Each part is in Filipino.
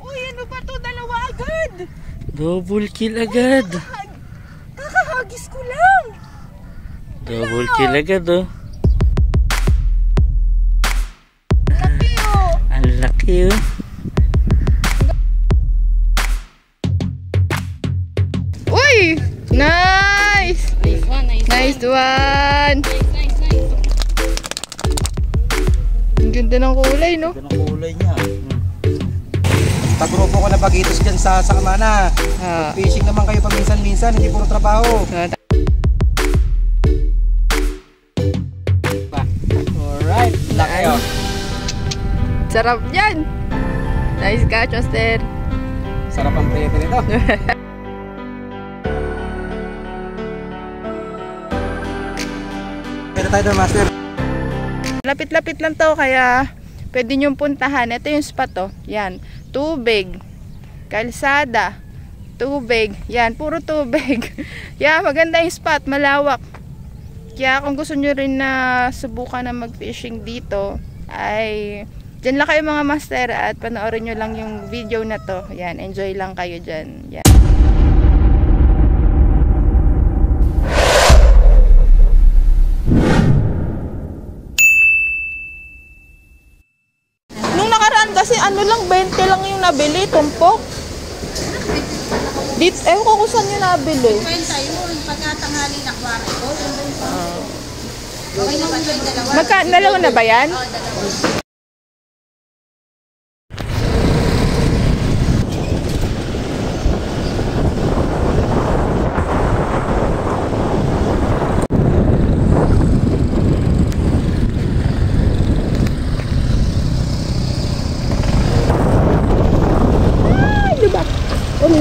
Uy, ano ba to? Dalawa agad. Double kill agad. Kakahagis ko lang. Double kill agad oh. Laki oh. Ang laki oh. Uy! Nice! Nice one! Ang ganda ng kulay, no? Ganda ng kulay niya. Pagrupo ko na bagitos dyan sa Kamana. Fishing naman kayo paminsan-minsan, hindi puro trabaho. Alright, laki oh. Sarap yan! Nice catch, Master! Sarap ang prete nito. Pwede tayo doon, Master. Lapit-lapit lang to, kaya pwede nyong puntahan. Ito yung spot to. Yan. Tubig. Kalsada. Tubig. Yan. Puro tubig. Yan. Maganda yung spot. Malawak. Kaya kung gusto nyo rin na subukan na mag-fishing dito, ay dyan lang kayo mga master at panoorin nyo lang yung video na to. Yan. Enjoy lang kayo dyan. Yan. Kasi ano lang, 20 lang yung nabili, tumpok. Dito, ewan ko kung saan yung nabili. 20 yun, pagkatanghali na kwara ko. Okay na ba yung dalawa? Dalawa na ba yan? Oo, dalawa.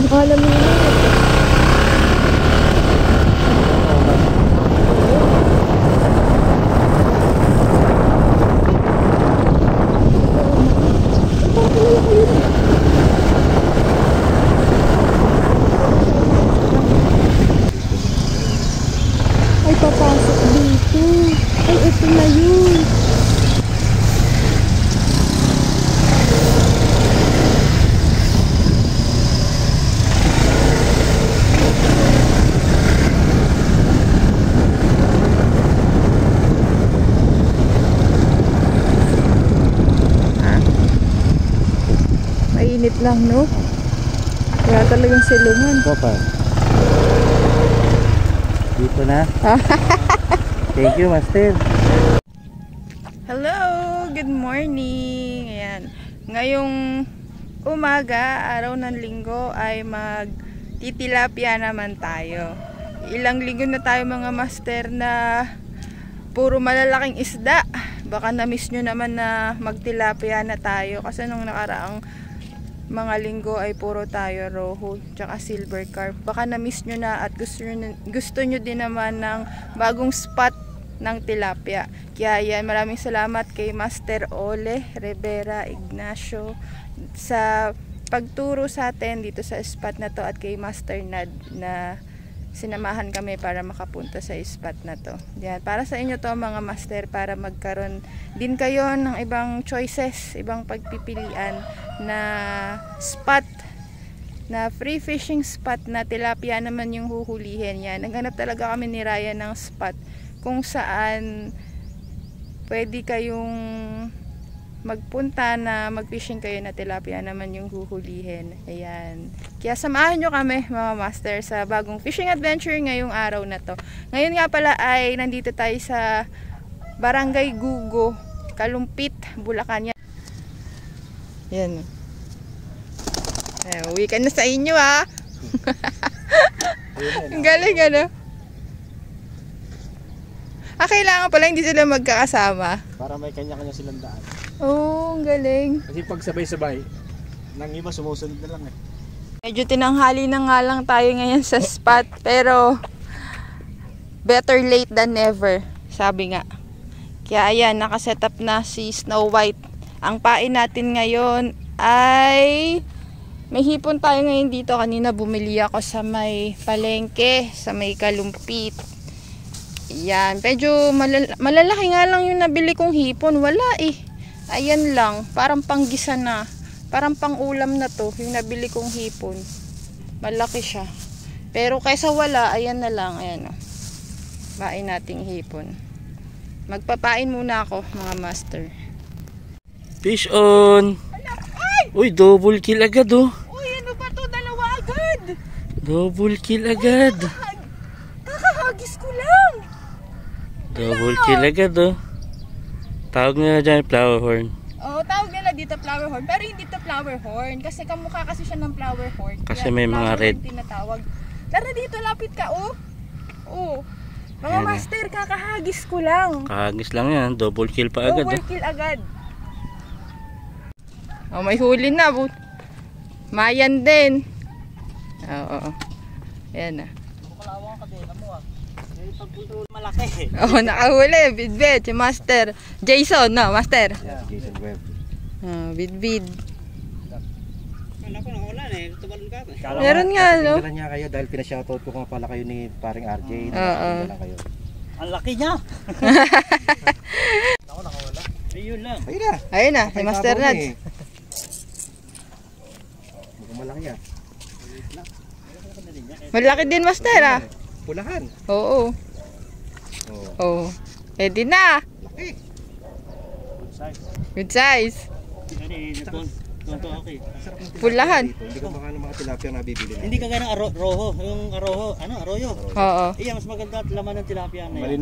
Alam mo yun. Ay, papasok dito. Ay, ito na yun. Mainit lang, no? Kaya talagang silungan. Papa. Dito na. Thank you, Master. Hello! Good morning! Ayan. Ngayong umaga, araw ng linggo, ay magtitilapia naman tayo. Ilang linggo na tayo mga master na puro malalaking isda. Baka na-miss nyo naman na magtilapia na tayo. Kasi nung nakaraang mga linggo ay puro tayo rohu tsaka silver carp. Baka na-miss nyo na at gusto nyo din naman ng bagong spot ng tilapia. Kaya yan, maraming salamat kay Master Ole Rivera Ignacio sa pagturo sa atin dito sa spot na to, at kay Master Nad na sinamahan kami para makapunta sa spot na to. Yan, para sa inyo to mga master, para magkaroon din kayo ng ibang choices, ibang pagpipilian na spot, na free fishing spot na tilapia naman yung huhulihin. Yan, naghanap talaga kami ni Ryan ng spot kung saan pwede kayong magpunta na mag-fishing kayo na tilapia naman yung huhulihin. Ayan. Kaya samahan nyo kami mga master sa bagong fishing adventure ngayong araw na to. Ngayon nga pala ay nandito tayo sa Barangay Gugo, Kalumpit, Bulacan. Yan. Uwi ka na sa inyo ha. Ang galing ano. Kailangan pala hindi sila magkakasama. Para may kanya-kanya silang daan. Oh, ang galing. Kasi pag sabay-sabay, nang iba sumusunod na lang eh. Medyo tinanghali na nga lang tayo ngayon sa spot, pero better late than never, sabi nga. Kaya ayan, nakaset up na si Snow White. Ang pain natin ngayon ay may hipon tayo ngayon dito. Kanina bumili ako sa may palengke, sa may Kalumpit. Yan, medyo malalaki nga lang yung nabili kong hipon. Wala eh. Ayan lang, parang panggisa na. Parang pang-ulam na to. Yung nabili kong hipon. Malaki siya. Pero kaysa wala, ayan na lang. Ayan o. Bain nating hipon. Magpapain muna ako, mga master. Fish on! Uy, double kill agad oh. Uy, ano ba to? Dalawa agad! Double kill agad. Kakahagis ko lang! Double kill agad oh. Tawag nga dyan, flower horn. Oo, tawag nila dito flower horn. Pero hindi to flower horn. Kasi kamukha kasi siya ng flower horn. Kasi Kaya may mga flower red. horn tinatawag. Tara dito, lapit ka, oh. Oh. Mga Ayan na. master, kakahagis ko lang. Kahagis lang yan, double kill pa agad Double oh. kill agad. Oh, may huli na. Mayan din. Oo. Ayan na. Malaki. Oh, nakahuli. Bidbid. Si Master. Jason, no? Master. Yeah, Jason Webb. Oh, bidbid. Kala ko nakulan eh. Tumalon ka. Meron nga, no? Tingnan niya kayo dahil pinashoutout ko nga pala kayo ni paring RJ. Oo. Tingnan kayo. Ang laki niya. Ako nakawala. Ayun lang. Ayun na. Ayun na, si Master Napabaw na Nads. eh. Mukhang malaki yan. Malaki din, Master, ah. Pulahan. Oo. Oh, Oh. Pwede na. laki. Good size. Tonto okay. Sarap ng tilapia Pulahan. dito. Hindi ka baka ng mga tilapia na bibili na. Hindi ka gana roho, yung arroyo. Oo. Iya, mas maganda at laman ng tilapia na yan.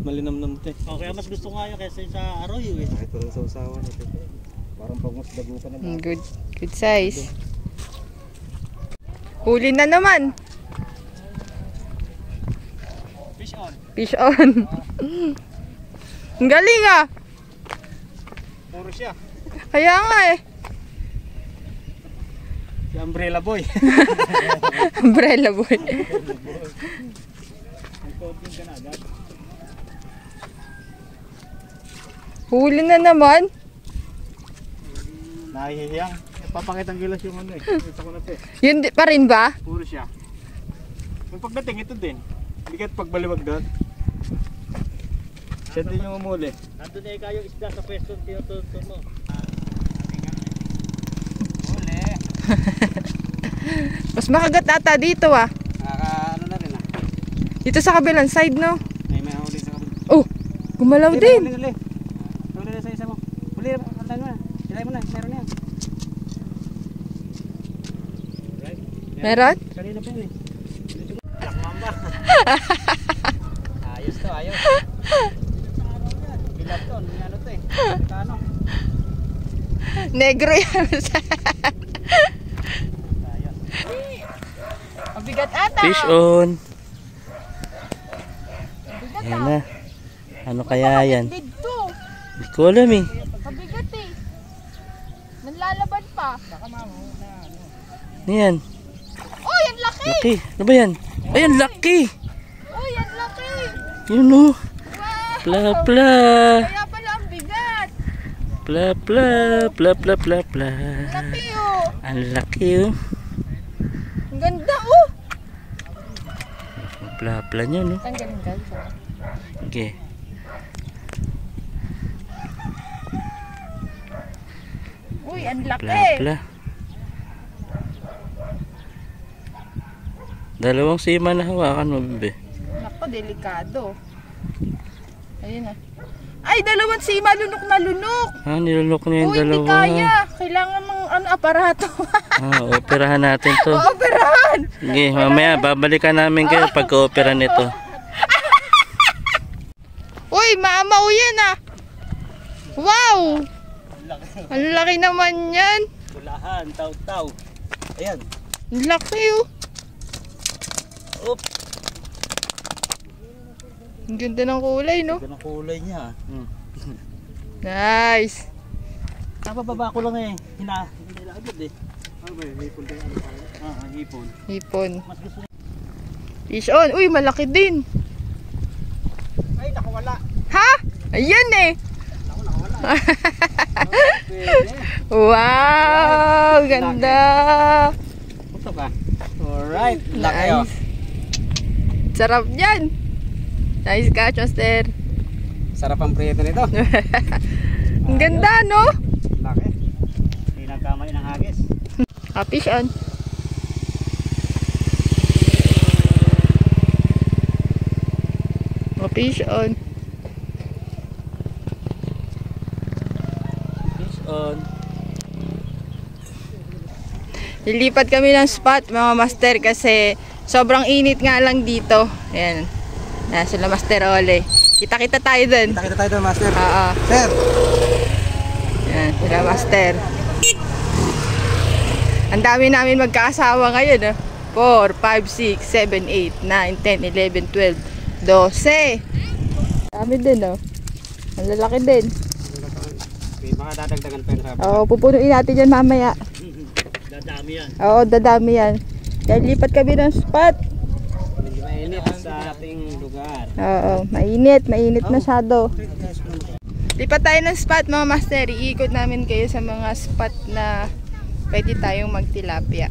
Malinamnam te. Oh, kaya mas gusto nga yun kaysa sa arroyo eh. Kahit parang sa usawan ito. Parang pagmas dagupan na lang. Good. Good size. Huli na naman. Fish on. Fish on. Ang galing, ah. Puro siya. Kaya nga, eh. Si Umbrella Boy. Umbrella boy. Huli na naman. Nahihiyang. Papakitang gilas yung ano eh. Ito ko na ito eh. Yun pa rin ba? Puro siya. Yung pagdating ito din. Hindi kahit pagbaliwag doon. Siya din yung umuli. Nandun eh kayo isda sa pwesto tinututo mo. Uli. Mas makagat ata dito, ah. Ano na rin ah. Dito sa kabilang side, no? May huli sa kapatid. Oh, gumalaw din. Huli. Huli na sa isa mo. Huli, andan mo na. Ilay mo na, meron na yan. Meron? Kanina pa yun eh. Black Mamba. Ayos to, ayos. Bilad to, ano to eh. Ano? Negro yan. Mabigat ata. Fish on. Mabigat Ayan na. Ano kaya yan? Dito. Hindi ko alam eh. Mabigat eh. Nanlalaban pa. Ano yan? Oh, yan laki. Laki. Ano ba yan? Ayan, laki. Oh, yan laki. Yun oh. Wow. Pla pla. Kaya pala ang bigat. Pla pla. Pla pla pla pla. Laki oh. Ang laki oh. Ang ganda oh. Pla pla niya no. Tanggalin ka. Okay. Uy, ang laki. Pla pla. Dalawang sima na hawakan mo, bebe. Nako, delikado. Ayun na. Ay, dalawang sima, lunok na lunok. Ah, nilulok niya yung Uy, hindi dalawa. kaya. Kailangan ng aparato. Operahan natin to. Operahan. Sige, mamaya babalikan namin kayo pagka-opera nito. Uy, maamaw yan ah. Wow. Ang laki naman yan. Pulahan, taw-taw. Ayan. Ang laki oh. Oop. Ang ganda ng kulay, no? Ganda ng kulay niya. Nice. Napababa ko lang eh. Hindi agad eh. Ano ba yun? Hipon tayo ano tayo? Hipon. Hipon. Mas gusto niya. Fish on. Uy, malaki din. Ay, nakawala. Ha? Ayan eh. Wow, ganda. Puto ka. Alright. Laki oh. Nice. Sarap yan. Nice catch, Master. Sarap ang prieto nito. Ang ganda, no? Laki. Hindi nagkamay ng Fish on. Fish on. Fish on. Lilipat kami ng spot mga master kasi sobrang init nga lang dito. Ayan. Sila Master Ole. Kita-kita tayo dun. Kita-kita tayo doon, master. Oo. Sir! Ayan, sila Master. Ang dami namin magkaasawa ngayon. 4, 5, 6, 7, 8, 9, 10, 11, 12, 12. Dami din, oh. Ang lalaki din. Baka dadagdagan pa yun sa... Oo, pupunuin natin yan mamaya. Dadami yan. Oo, dadami yan. Kaya lipat kami ng spot. Mainit sa ating lugar. Oo, mainit masyado. Lipat tayo ng spot mga master. Iikot namin kayo sa mga spot na pwede tayong magtilapia.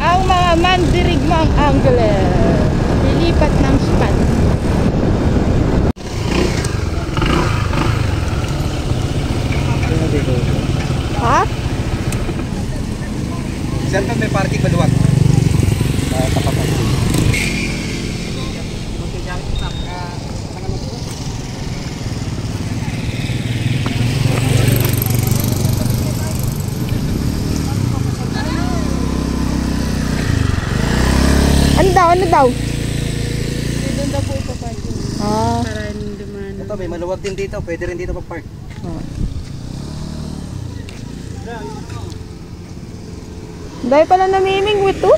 Ang mga mandirigmang angler lilipat ng spot. Ha? Sir, may parking maluwag. Tapat na. Ano daw? Doon daw po ipaparking. Ah. Para dumaan. Ito, may maluwag din dito. Pwede rin dito mag-park. Dahil pala namimingwit to.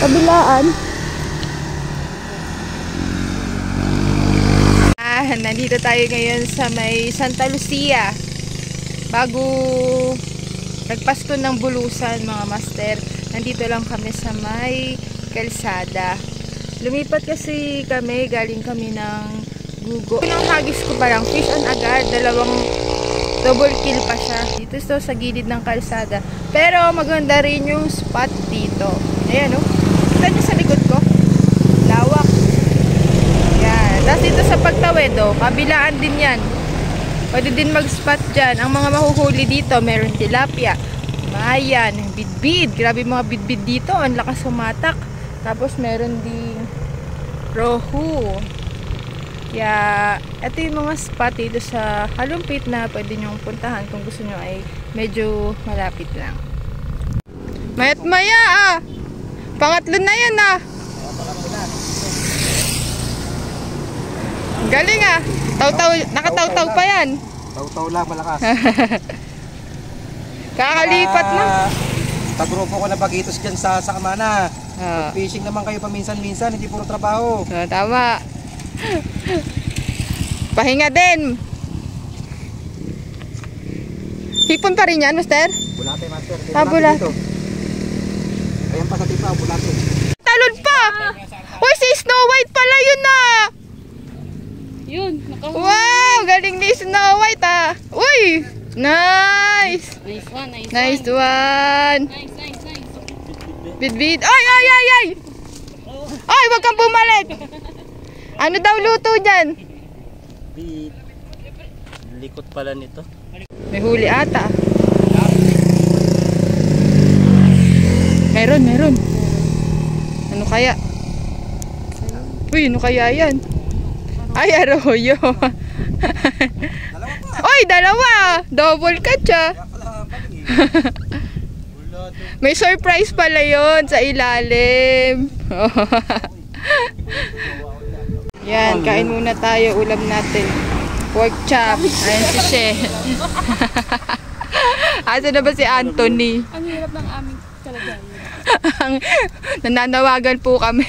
Kabilaan. Nandito tayo ngayon sa may Santa Lucia. Bago nagpasko ng bulusan mga master. Nandito lang kami sa may kalsada. Lumipat kasi kami, galing kami ng Gugo. Yung hagis ko parang fish on agad. Dalawang double kill pa siya. Dito sa gilid ng kalsada. Pero maganda rin yung spot dito. Ayan o. Kita nyo sa likod ko. Lawak. Yan. Tapos dito sa pagtawid o. Kabilaan din yan. Pwede din mag-spot dyan. Ang mga mahuhuli dito, meron tilapia, mayan, bidbid. Grabe mga bidbid dito. Ang lakas sumatak. Tapos meron ding rohu. Kaya, ito yung mga spot dito sa Kalumpit na pwede nyong puntahan kung gusto nyo ay medyo malapit lang. Mayat maya ah! Pangatlo na yan ah! Galing ah! Taw-taw, nakataw-taw pa yan. Taw-taw lang, malakas. Kakalipat na. Kagrupo ko na bagitos dyan sa Kamana. Ah. Fishing naman kayo paminsan-minsan, hindi puro trabaho. Tama. Pahinga din. Hipon pa rin yan, Master? Bulate, master. Bulate. Dito. Ayan pa sa tipa, bulate. Talon pa! Uy, si Snow White pala yun ah! Yun, nakahuli. Wow! Galing ni Snow White ah! Uy! Nice! Nice one, nice, Nice one. one! Nice, nice, nice. Bidbid! Ay, ay, ay, ay! Ay, wag kang bumalik! Ano daw luto dyan? Bit. Likot pala nito. May huli ata. Meron. Ano kaya? Uy, ano kaya yan? Ay, arroyo. Uy, dalawa! Double catch ah. May surprise pala yon sa ilalim. Yan, kain muna tayo. Ulam natin. Pork chop. Ayan si She. Asa na ba si Anthony? Ang hirap ng aming kalagayan. Nananawagan po kami.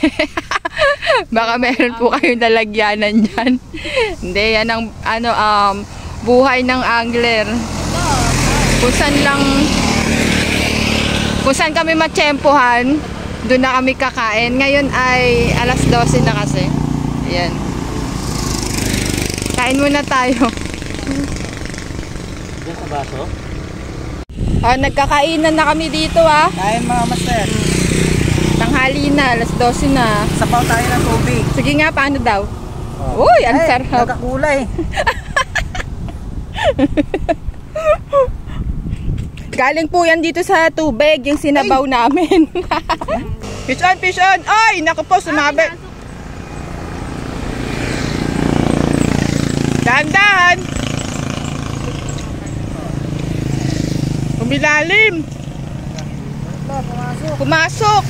Baka meron po kayong dalagyanan dyan. Hindi, yan ang buhay ng angler. Kung saan kami matsyempohan, doon na kami kakain. Ngayon ay alas 12 na kasi. Ayan. Kain muna tayo. Diyan sa baso? Nagkakainan na kami dito ah. Kain mga master. Tanghali na, alas 12 na. Sapaw tayo ng tubig. Sige nga, paano daw? Uy, ang sarap. Nakakulay. Galing po yan dito sa tubig, yung sinabaw namin. Fish on, fish on. Ay, naku po, sumabi. Dahan-dahan. Umilalim. Pumasok.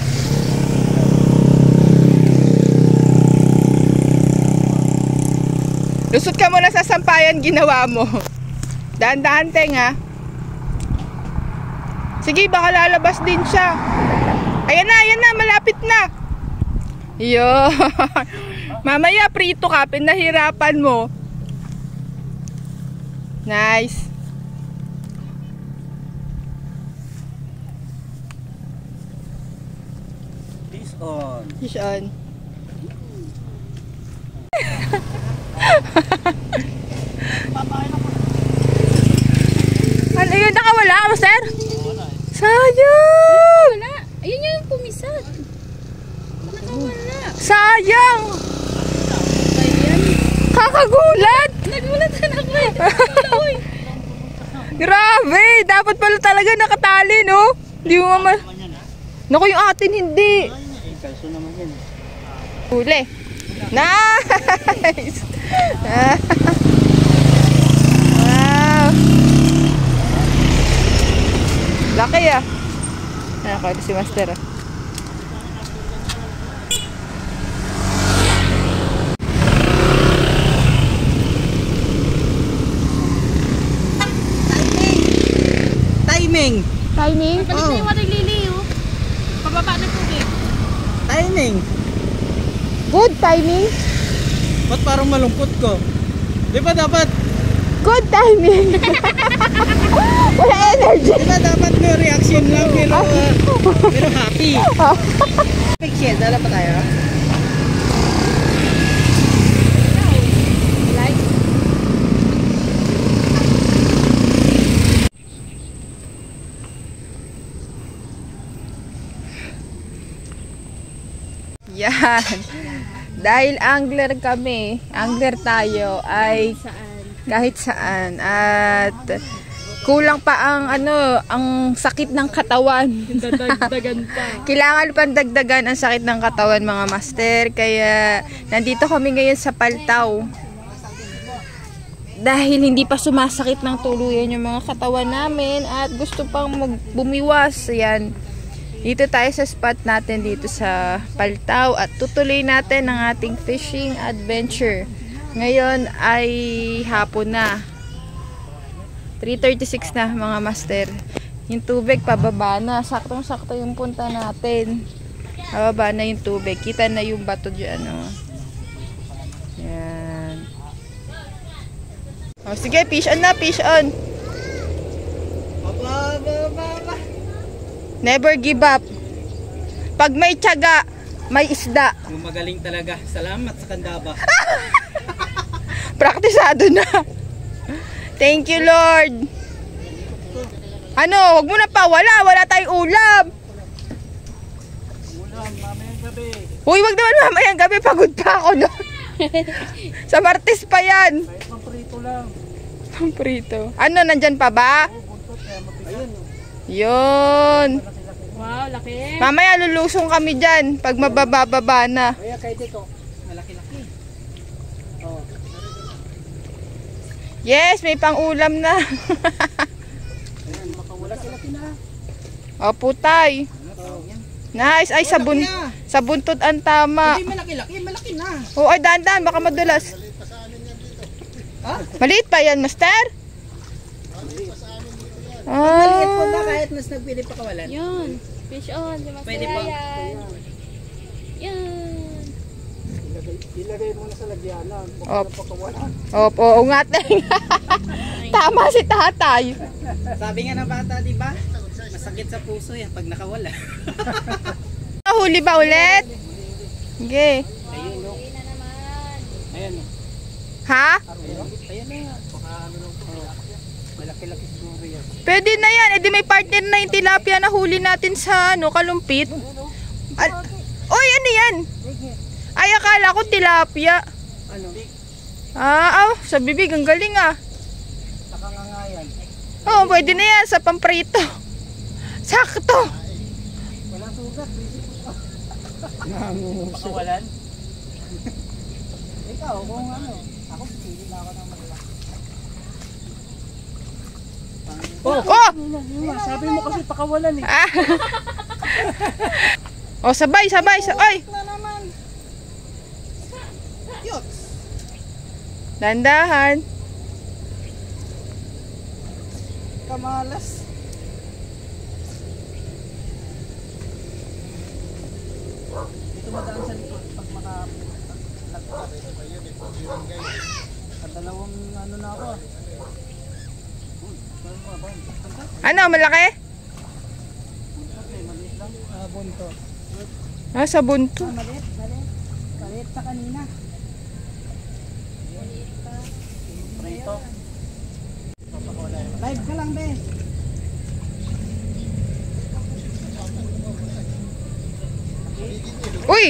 Lusot ka muna sa sampayan, ginawa mo. Dahan-dahan, Teng, ha. Sige, baka lalabas din siya. Ayan na, malapit na. Yun. Mamaya, prito ka, pinahirapan mo. Nice. Fish on. Fish on. Ano yun? Nakawala, master? Sayang! Wala. Ayun yung pumisat. Nakawala. Sayang! Kakagulat! Nagulat na ako eh. Grabe! Dapat pala talaga nakatali, no? Hindi mo mama... Naku, yung atin hindi. Kalso naman yan. Huli. Nice! Wow! Laki ah. Ako, si Master ah. Timing! Timing? Balik na yung nagliliw. Pababa na tubig. Timing! Good timing? Ba't parang malungkot ko? Di ba dapat? Good timing! Wala energy! Di ba dapat may reaction lang pero happy? Picture, dala pa tayo? Yan. Dahil angler kami, angler tayo ay kahit saan. At kulang pa ang ang sakit ng katawan. Dadagdagan pa. Kailangan pang dagdagan ang sakit ng katawan, mga master. Kaya nandito kami ngayon sa Paltaw. Dahil hindi pa sumasakit ng tuluyan yung mga katawan namin at gusto pang bumiwas. Yan. Dito tayo sa spot natin dito sa Paltaw at tutuloy natin ang ating fishing adventure. Ngayon ay hapon na. 3:36 na, mga master. Yung tubig pababa na. Saktong-sakto yung punta natin. Pababa na yung tubig. Kita na yung bato dyan. Yan. O, sige, fish on na, fish on. Never give up. Pag may tiyaga, may isda. Yung magaling talaga. Salamat sa kandaba. Praktisado na. Thank you, Lord. Ano, wag mo na pa. Wala tayong ulam. Ulam, mamayang gabi. Uy, wag naman mamayang gabi. Pagod pa ako, no? Sa Martes pa yan. Kahit pamprito lang. Pamprito. Ano, nandyan pa ba? Ayun. Yun. Wow, laki. Mamaya lulusong kami dyan pag mabababa na. Kaya kahit ito, malaki-laki. Oh. Yes, may pang-ulam na. Ayan, malaki-laki na. Opo, tay. Nice. Ay, sa buntot ang tama. Hindi malaki-laki, malaki na. Oh, ay, dahan-dahan, baka madulas. Maliit pa yan, master? Maliit po ba kahit mas nagpili pa kawalan? Yun. Fish on. Pwede po. Yan. Ilagay mo na sa lagyanan. Opo, oo nga, Teng. Tama si tatay. Sabi nga ng bata, di ba? Masakit sa puso yan pag nakawala. Huli ba ulit? Okay. Ayun, no. Ayan, no. Ha? Ayan na. Baka ano lang po. Malaki-laki siguro yan. Pwede na yan. Eh di may partner na yung tilapia na huli natin sa kalumpit. Oy, ano yan? Ay, akala ko tilapia. Ano? Sa bibig, ang galing ah. Nakangangayan. Oo, pwede na yan sa pamprito. Sakto. Walang sugat. Nangunguso. Pakawalan? Ikaw, kung ano. Ako, pili na ako ng malaki. Oh! Sabi mo kasi pakawalan eh. Oh, sabay. Ay! Na naman. Yun. Dandahan. Kamalas. Dito madaan sa likod pag makalagpas. Sa dalawang ano na ako. Ano, malaki? Maliit lang. Bunto. Sa bunto. Maliit. Maliit sa kanina. Prito. Live ka lang, be. Uy!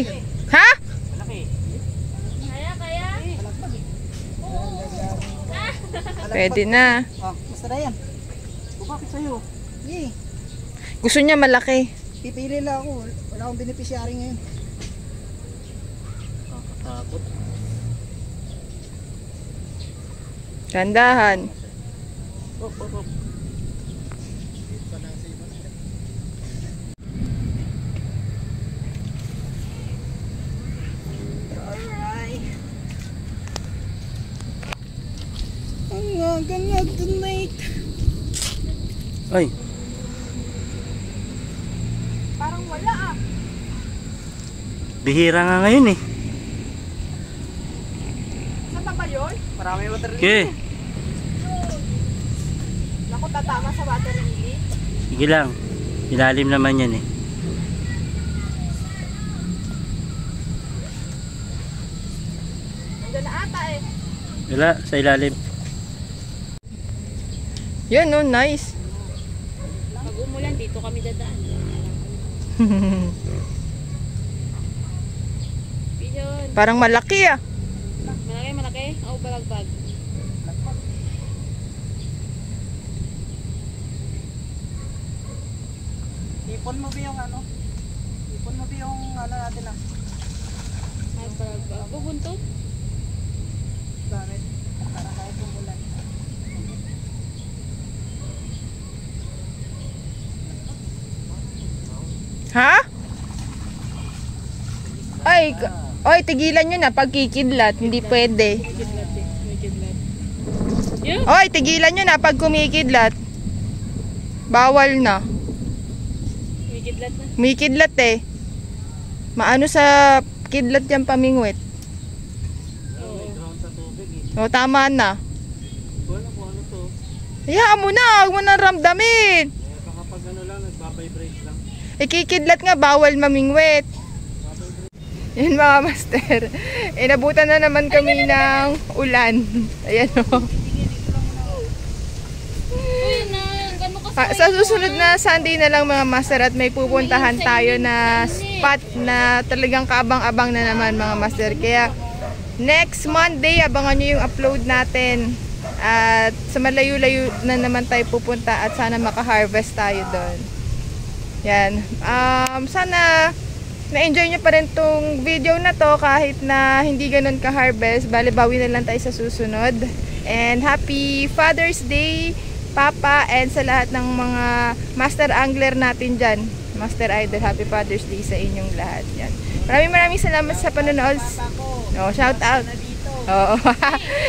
Ha? Malaki. Pwede na. Oh, basta na yan. Bakit sa'yo? Eh, Gusto niya malaki. pipili lang ako. Wala akong beneficiary ngayon. Takot. Dandahan. Ang ganda tonight. Ay, Parang wala ah. bihira nga ngayon eh. Saan pa ba yun? Marami water Okay, Naku, tatama sa water lily. sige lang. Ilalim naman yan eh. Nandiyan na ata eh. Wala, sa ilalim. Yun, no, nice. Pag umulan, dito kami dadaan. Piyon. Parang malaki ah. Malaki? O balagbag? Ipon mo ba yung ano? Ipon mo ba yung ano natin ah? Ay, balagbag. Bubuntot? Gamit. Para kahit umulan. Ha? Oy, tigilan nyo na pagkikidlat. Hindi pwede. Kidlat eh. May kidlat. Yun. Oy, tigilan nyo na pag kumikidlat. Bawal na. May kidlat na. May kidlat eh. Maano sa kidlat yung pamingwit. Oo. O, tama na. Wala kung ano to. Hayaan mo na, huwag mo nang ramdamin. Baka pag ano lang, nagbabibrate lang. Ikikidlat nga, bawal mamingwit. Yun mga master. Inabutan na naman kami ng ulan. Ayan o. Uy, na. Gano'n ka Sa susunod na Sunday na lang mga master at may pupuntahan tayo na spot na talagang kaabang-abang na naman mga master. Kaya next Monday abangan nyo yung upload natin. At sa malayo-layo na naman tayo pupunta at sana maka-harvest tayo doon. Yan. Sana na-enjoy nyo pa rin tong video na to kahit na hindi ganun ka-harvest. Bale, bawi na lang tayo sa susunod. And happy Father's Day, Papa, and sa lahat ng mga master angler natin dyan. Master Idol, happy Father's Day sa inyong lahat. Yan. Maraming salamat sa panonood. Oh, shout out. Oo.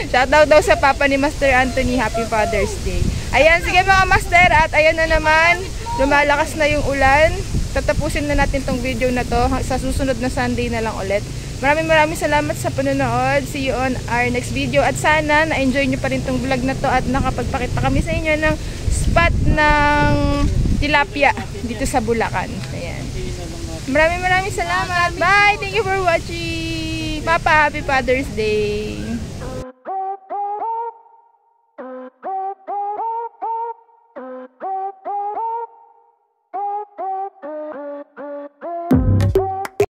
Shout out daw sa papa ni Master Anthony. Happy Father's Day. Ayan, sige mga master. At ayan na naman. Lumalakas na yung ulan. Tatapusin na natin tong video na to. Sa susunod na Sunday na lang ulit. Maraming salamat sa panonood. See you on our next video. At sana na-enjoy nyo pa rin tong vlog na to. At nakapagpakita kami sa inyo ng spot ng tilapia dito sa Bulacan. Ayan. Maraming salamat. Bye! Thank you for watching. Papa, happy Father's Day.